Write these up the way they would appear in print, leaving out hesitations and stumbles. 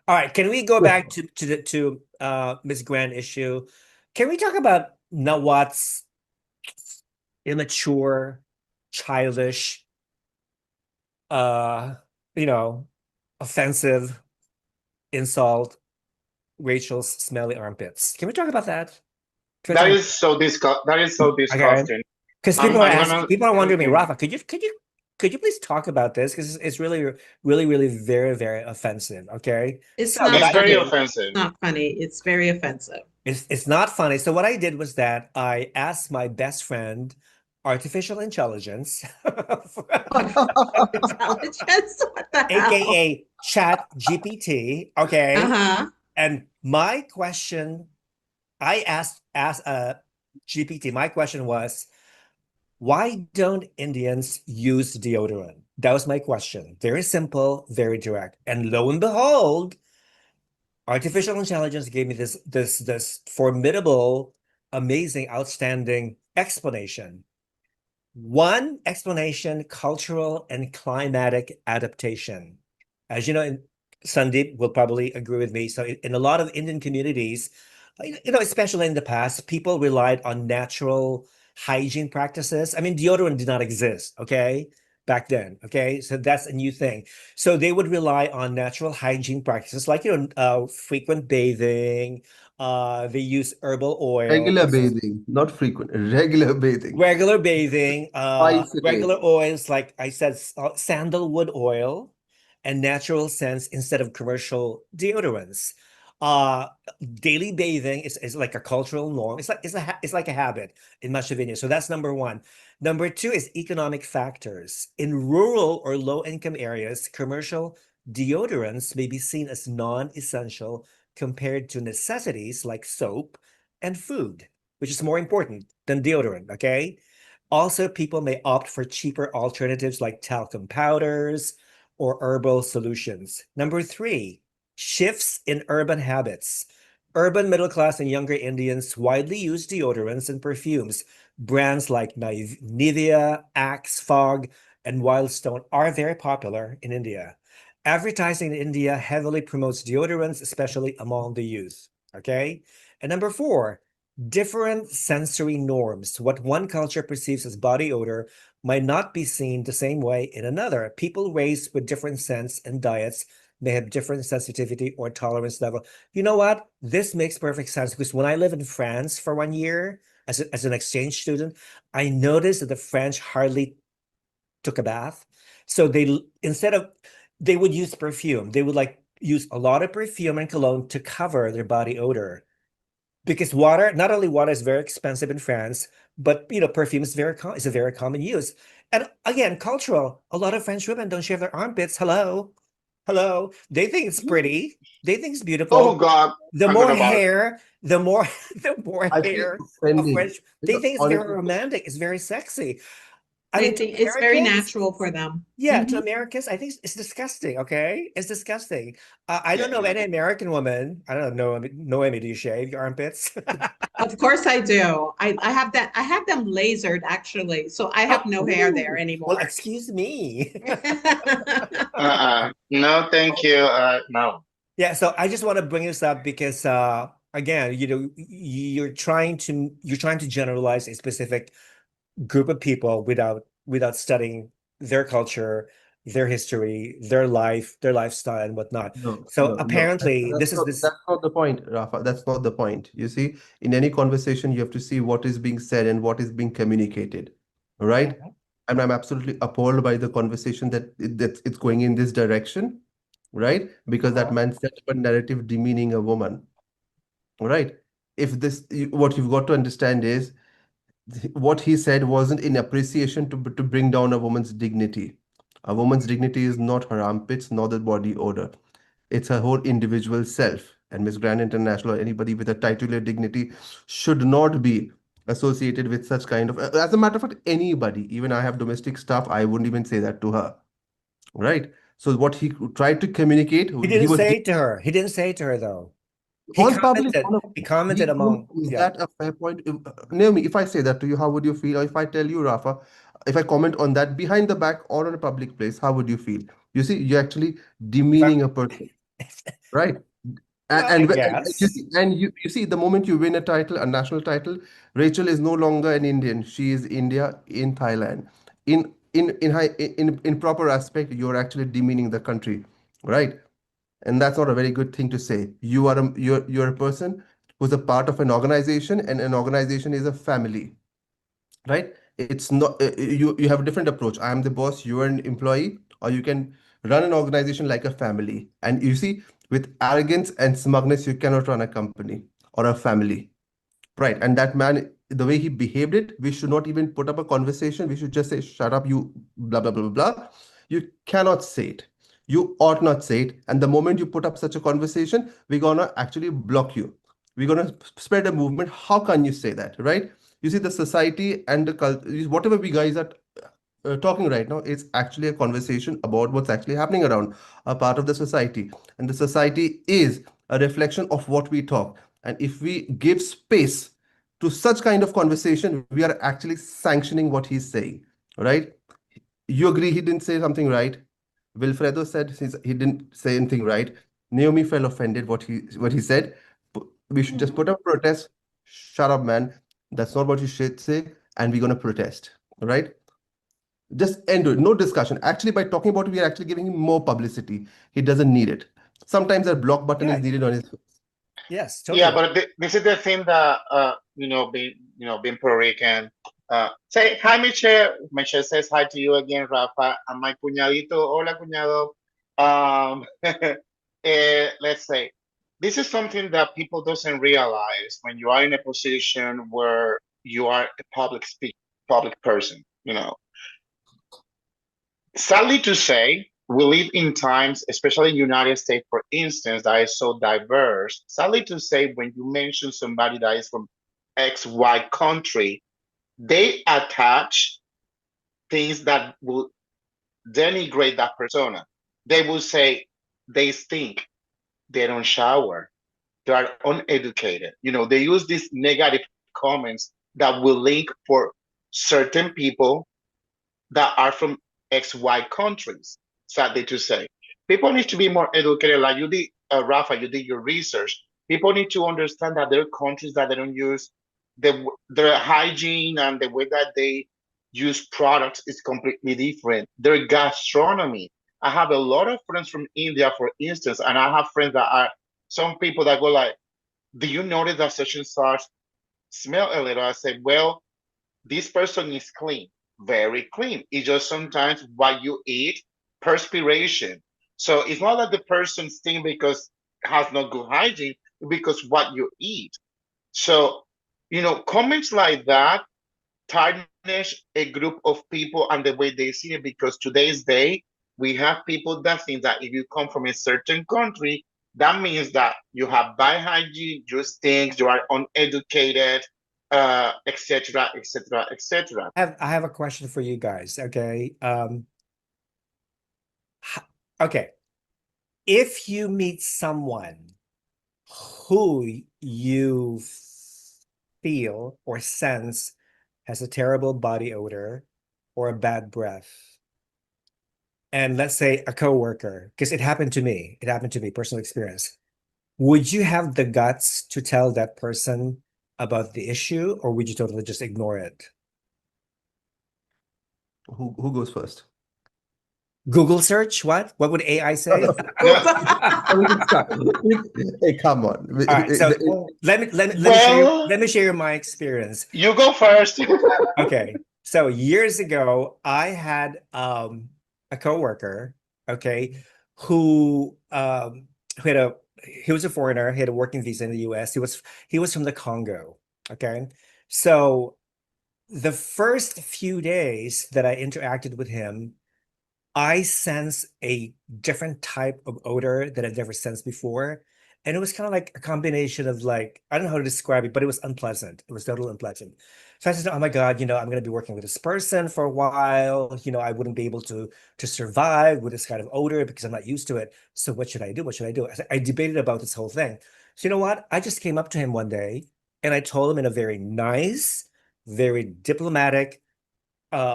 All right, can we go back to Miss Grand issue? Can we talk about Nawat's immature, childish, uh, you know, offensive insult, Rachel's smelly armpits? Can we talk about that? Can we That talk is so that is so Okay. disgusting. Because I'm gonna people are wondering me, mhm. Rafa, could you please talk about this? Because it's really, really, really very, very offensive. Okay. It's So not It's what I very did, funny. offensive. Not funny. It's very offensive. it's not funny. So what I did was that I asked my best friend, artificial intelligence, Intelligence? What the hell? aka Chat GPT. Okay. Uh-huh. And my question, I asked GPT, my question was, why don't Indians use deodorant? That was my question. Very simple, very direct. And lo and behold, artificial intelligence gave me this formidable, amazing, outstanding explanation. One explanation, cultural and climatic adaptation. As you know, Sandeep will probably agree with me. So in a lot of Indian communities, especially in the past, people relied on natural hygiene practices. I mean, deodorant did not exist, okay, back then, okay? So that's a new thing. So they would rely on natural hygiene practices like, frequent bathing, they use herbal Regular oils, bathing, not frequent, regular bathing. regular bathing, Twice a day. regular oils, like I said, sandalwood oil and natural scents instead of commercial deodorants. Uh, Daily bathing is like a cultural norm. It's like a habit in much of India. So that's number one. Number two is economic factors. In rural or low-income areas, commercial deodorants may be seen as non-essential compared to necessities like soap and food, which is more important than deodorant, okay? Also, people may opt for cheaper alternatives like talcum powders or herbal solutions. Number three, shifts in urban habits. Urban middle class and younger Indians widely use deodorants and perfumes. Brands like Nivea, Axe, Fog, and Wildstone are very popular in India. Advertising in India heavily promotes deodorants, especially among the youth. Okay. And number four, different sensory norms. What one culture perceives as body odor might not be seen the same way in another. People raised with different scents and diets may have different sensitivity or tolerance level. You know what? This makes perfect sense because when I lived in France for 1 year as an exchange student, I noticed that the French hardly took a bath. So they would use perfume. They would like use a lot of perfume and cologne to cover their body odor because not only water is very expensive in France, but perfume is a very common use. And again, cultural. A lot of French women don't shave their armpits. Hello, hello. They think it's pretty. They think it's Oh beautiful. God, The forget more about it. hair, the more the more I feel hair of offended. French. They think it's very Honestly, romantic. It's very sexy. I They mean, to think it's very Americans, natural for them. yeah, to Mhm. Americans, I think it's disgusting. Okay, it's disgusting. I don't know Yeah. any American woman. I don't know. Noemi, do you shave your armpits? Of course I do. I have that. I have them lasered actually, so I Oh, have no hair there ooh. Well, anymore. excuse me. No, thank you. No. Yeah, so I just want to bring this up because again, you're trying to generalize a specific group of people without studying their culture, their history, their lifestyle and whatnot. no, So no, no. apparently this is this That's not the point, Rafa. That's not the point. You see, in any conversation, you have to see what is being said and what is being communicated. All right? And I'm absolutely appalled by the conversation that it's going in this direction, right? Because that man set up a narrative demeaning a woman. All right? If what you've got to understand is what he said wasn't in appreciation to bring down a woman's dignity. A woman's dignity is not her armpits, nor the body odor. It's her whole individual self. And Miss Grand International or anybody with a titular dignity should not be associated with such kind of. As a matter of fact, anybody, even I have domestic staff, I wouldn't even say that to her. Right? So what he tried to communicate, he he didn't was say it to her. He didn't say it to her though. He on public commented. He commented among, is yeah. that a fair point? Naomi, if I say that to you, how would you feel? Or if I tell you, Rafa, if I comment on that behind the back or on a public place, how would you feel? You see, you're actually demeaning a person. right? Well, I And guess. you see, the moment you win a title, a national title, Rachel is no longer an Indian. She is India in Thailand. In proper aspect, you're actually demeaning the country, right? And that's not a very good thing to say. You're a person who's a part of an organization, and an organization is a family, right? It's not you have a different approach. I am the boss, you are an employee, or you can run an organization like a family. And you see, with arrogance and smugness, you cannot run a company or a family, right? And that man, the way he behaved it, we should not even put up a conversation. We should just say, shut up, you blah blah blah blah blah. You cannot say it. You ought not say it. And the moment you put up such a conversation, we're gonna actually block you. We're gonna spread a movement. How can you say that, right? You see, the society and the culture, whatever we guys are talking right now, it's actually a conversation about what's actually happening around a part of the society. And the society is a reflection of what we talk. And if we give space to such kind of conversation, we are actually sanctioning what he's saying, right? You agree he didn't say something right. Wilfredo said he didn't say anything right. Naomi felt offended what he said. We should just put up a protest. Shut up, man. That's not what you should say, and we're gonna protest. All right? Just end it. No discussion. Actually, by talking about it, we are actually giving him more publicity. He doesn't need it. Sometimes that block button Yeah. is needed on his. Yes, Yeah, totally. but this is the thing that being Puerto Rican. Say hi, Michelle. Michelle says hi to you again, Rafa. And my cuñadito, hola, cuñado. Let's say this is something that people doesn't realize when you are in a position where you are a public person. Sadly to say, we live in times, especially in the United States, for instance, that is so diverse. Sadly to say, when you mention somebody that is from XY country, they attach things that will denigrate that persona. They will say they stink, they don't shower, they are uneducated. They use these negative comments that will link for certain people that are from XY countries, sadly to say. People need to be more educated, like you did, Rafa, you did your research. People need to understand that there are countries that they don't use their hygiene, and the way that they use products is completely different. Their gastronomy. I have a lot of friends from India, for instance, and I have friends that are some people that go like, do you notice that such and such smell a little? I say, well, this person is clean, very clean. It's just sometimes what you eat, perspiration. So it's not that the person stinks because has no good hygiene, because what you eat. So, comments like that tarnish a group of people and the way they see it, because today's day, we have people that think that if you come from a certain country, that means that you have bad hygiene, you stink, you are uneducated, etc., etc., etc. I have a question for you guys. Okay. Okay. If you meet someone who you feel or sense has a terrible body odor or a bad breath, and let's say a coworker, because it happened to me, personal experience, would you have the guts to tell that person about the issue, or would you totally just ignore it? Who goes first? Google search? What? What would AI say? Hey, come on. All right, so Well, let me share my experience. you go first. Okay, so years ago, I had a coworker, okay, who had he was a foreigner, he had a working visa in the US. He was from the Congo, okay? So the first few days that I interacted with him, I sense a different type of odor that I've never sensed before. And it was kind of like a combination of like, I don't know how to describe it, but it was unpleasant. It was totally unpleasant. So I said, oh my God, I'm going to be working with this person for a while. I wouldn't be able to survive with this kind of odor because I'm not used to it. So what should I do? What should I do? I debated about this whole thing. So you know what? I just came up to him one day and I told him in a very nice, very diplomatic,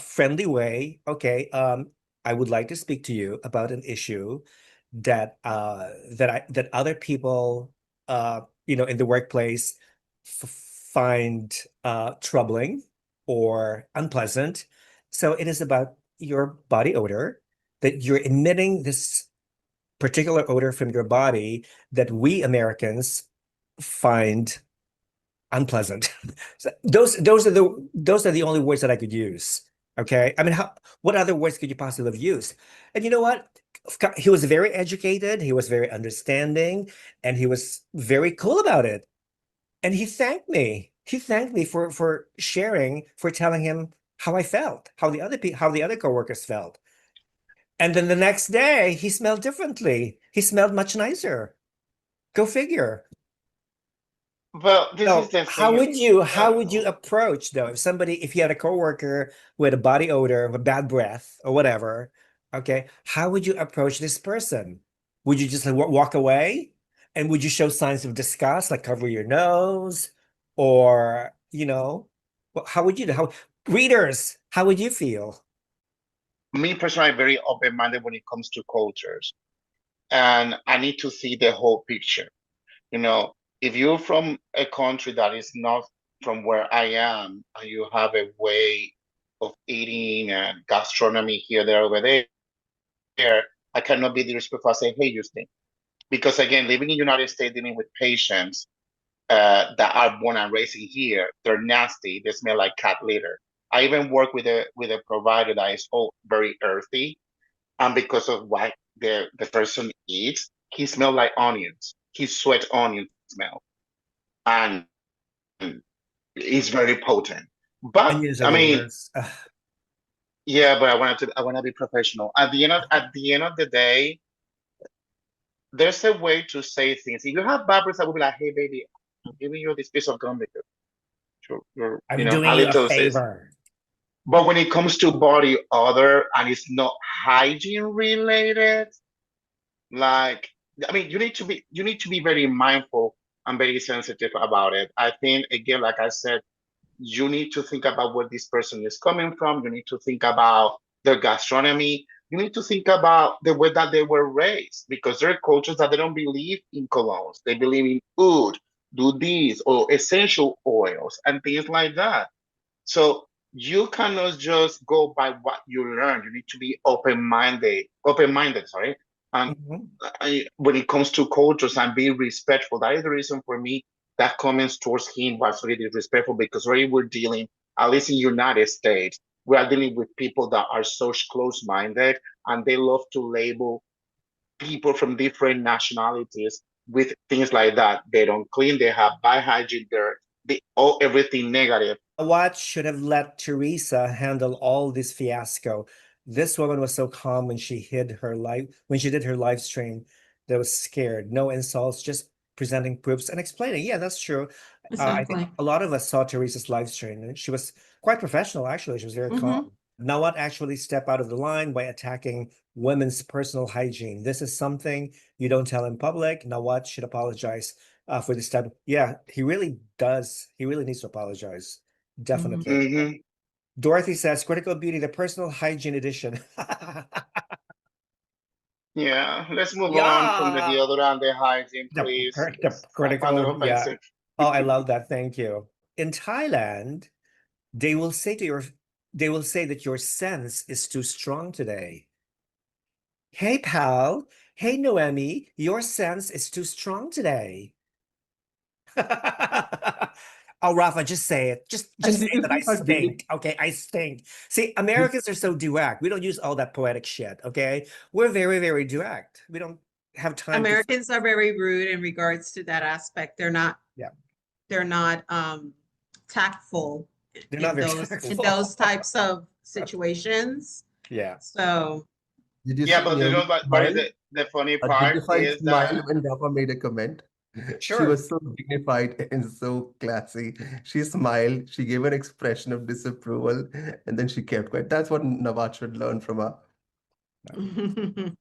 friendly way, okay, I would like to speak to you about an issue that that other people in the workplace find troubling or unpleasant. So it is about your body odor, that you're emitting this particular odor from your body that we Americans find unpleasant. So those are the only words that I could use. Okay. I mean, what other words could you possibly have used? And you know what? He was very educated, he was very understanding, and he was very cool about it. And he thanked me. He thanked me for sharing, for telling him how I felt, how the other coworkers felt. And then the next day, he smelled differently. He smelled much nicer. Go figure. Well, this is So the how thing. would you approach though if you had a coworker with a body odor, with bad breath or whatever, okay, how would you approach this person? Would you just like walk away? And would you show signs of disgust, like cover your nose? Or, how would you how readers, how would you feel? Me personally, I'm very open-minded when it comes to cultures, and I need to see the whole picture. You know, if you're from a country that is not from where I am, and you have a way of eating and gastronomy here, there, over there, I cannot be disrespectful and say, hey, you stink. Because again, living in the United States, dealing with patients that are born and raised in here, they're nasty. They smell like cat litter. I even work with a provider that is all very earthy, and because of what the person eats, he smells like onions. He sweat onion smell, and it's very potent. But Onions are I the mean, worst. yeah, but I want to be professional. At the end of the day, there's a way to say things. If you have bad breath, I will be like, hey, baby, I'm giving you this piece of gum because you're I'm doing you a halitosis. favor. But when it comes to body odor and it's not hygiene related, like, I mean, you need to be very mindful and very sensitive about it. I think, again, like I said, you need to think about where this person is coming from. You need to think about their gastronomy. You need to think about the way that they were raised, because there are cultures that they don't believe in colognes. They believe in oud, do these, or essential oils and things like that. So you cannot just go by what you learn. You need to be open-minded, sorry. And Mhm. when it comes to cultures, and be respectful. That is the reason for me that comments towards him was really disrespectful, because already we're dealing, at least in United States, we are dealing with people that are so close-minded, and they love to label people from different nationalities with things like that. They don't clean, they have bad hygiene, they all everything negative. Nawat should have let Teresa handle all this fiasco. This woman was so calm when she when she did her live stream, that was scared. No insults, just presenting proofs and explaining. Yeah, that's true. I think Exactly. a lot of us saw Teresa's live stream, and she was quite professional, actually. She was very Hmm. calm. Nawat actually stepped out of the line by attacking women's personal hygiene. This is something you don't tell in public. Nawat should apologize for this type. Yeah, he really does. He really needs to apologize. Hmm. Definitely. Hmm. Dorothy says, Critical Beauty, the personal hygiene edition. Yeah, let's move on from the Yeah. deodorant, the hygiene, please. The I found it critical, yeah. offensive. Oh, I love that. Thank you. In Thailand, they will say they will say that your sense is too strong today. Hey, pal. Hey, Noemi, your sense is too strong today. Oh, Rafa, just say it. Just And did say you that I see how stink. Okay, I stink. See, did, Americans are so direct. We don't use all that poetic shit. Okay, we're very, very direct. We don't have time to. Americans are very rude in regards to that aspect. Yeah, They're not tactful they're not in very those tactful. types of situations. Yeah. So did you Yeah, see but you Naomi know what is smile? the funny A part dignified is smile that when Rafa made a comment. She Sure. was so dignified and so classy. She smiled, she gave an expression of disapproval, and then she kept quiet. That's what Nawat should learn from her.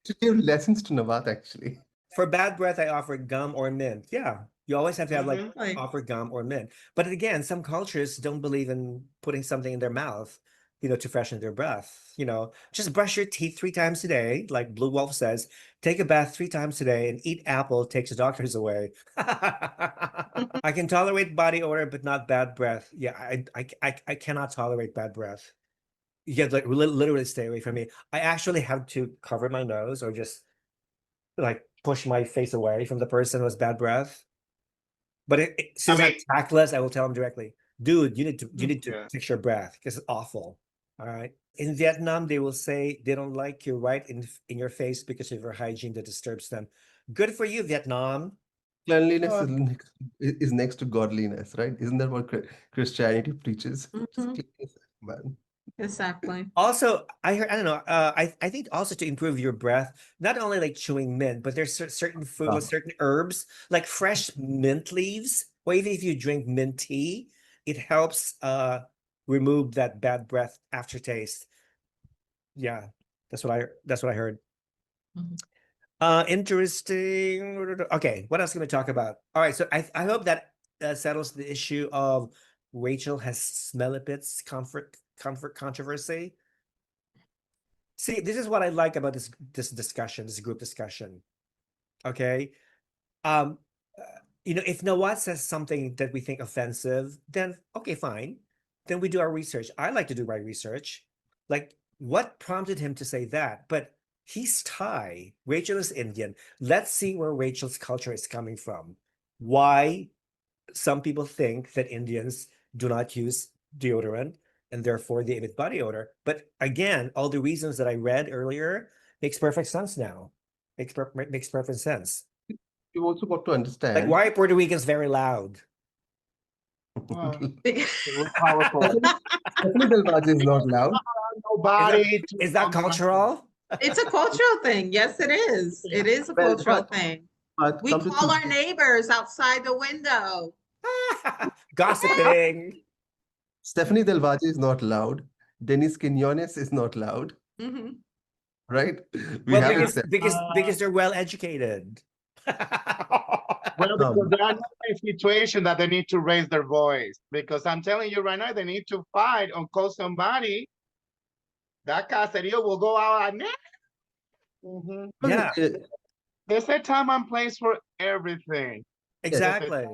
Should give lessons to Nawat, actually. For bad breath, I offer gum or mint. Yeah, you always have to have like mhm. like, offer gum or mint. But again, some cultures don't believe in putting something in their mouth. to freshen their breath. Just brush your teeth 3 times a day, like Blue Wolf says. Take a bath 3 times a day, and eat apple takes the doctors away. I can tolerate body odor, but not bad breath. Yeah, I cannot tolerate bad breath. You have like literally stay away from me. I actually have to cover my nose or just like push my face away from the person who has bad breath. But since I'm mean, tactless, I will tell them directly, dude, you need to Yeah. fix your breath because it's awful. All right. In Vietnam, they will say they don't like you right in your face because of your hygiene that disturbs them. Good for you, Vietnam. Cleanliness Uh, is next to godliness, right? Isn't that what Christianity preaches? Just Mhm. cleanliness, man. Exactly. Also, I heard, I don't know, I think also to improve your breath, not only like chewing mint, but there's certain food, like Ah. certain herbs, like fresh mint leaves, or even if you drink mint tea, it helps remove that bad breath aftertaste. Yeah, that's what I heard. Mhm. Interesting. Okay, what else can we talk about? All right, so I hope that settles the issue of Rachel has smelly bits comfort controversy. See, this is what I like about this discussion, this group discussion. Okay. Um, if Nawat says something that we think offensive, then okay, fine. Then we do our research. I like to do my research. Like, what prompted him to say that? But he's Thai. Rachel is Indian. Let's see where Rachel's culture is coming from. Why some people think that Indians do not use deodorant and therefore they emit body odor. But again, all the reasons that I read earlier makes perfect sense now. Makes perfect sense. You've also got to Like, understand. why are Puerto Ricans very loud? We're powerful. Stephanie Del Valle is not loud. Nobody to Is that cultural? It's a cultural thing. Yes, it is. It is a Well, cultural thing. but We come to call think, our neighbors outside the window. Gossiping. Stephanie Del Valle is not loud. Denis Quinones is not loud, Mhm. right? We Well, have because it. because they're well educated. Well, because Um, they are not in a situation that they need to raise their voice. Because I'm telling you right now, they need to fight or call somebody. That caserio will go out at night. Yeah, uh, There's a time and place for everything. yes, exactly.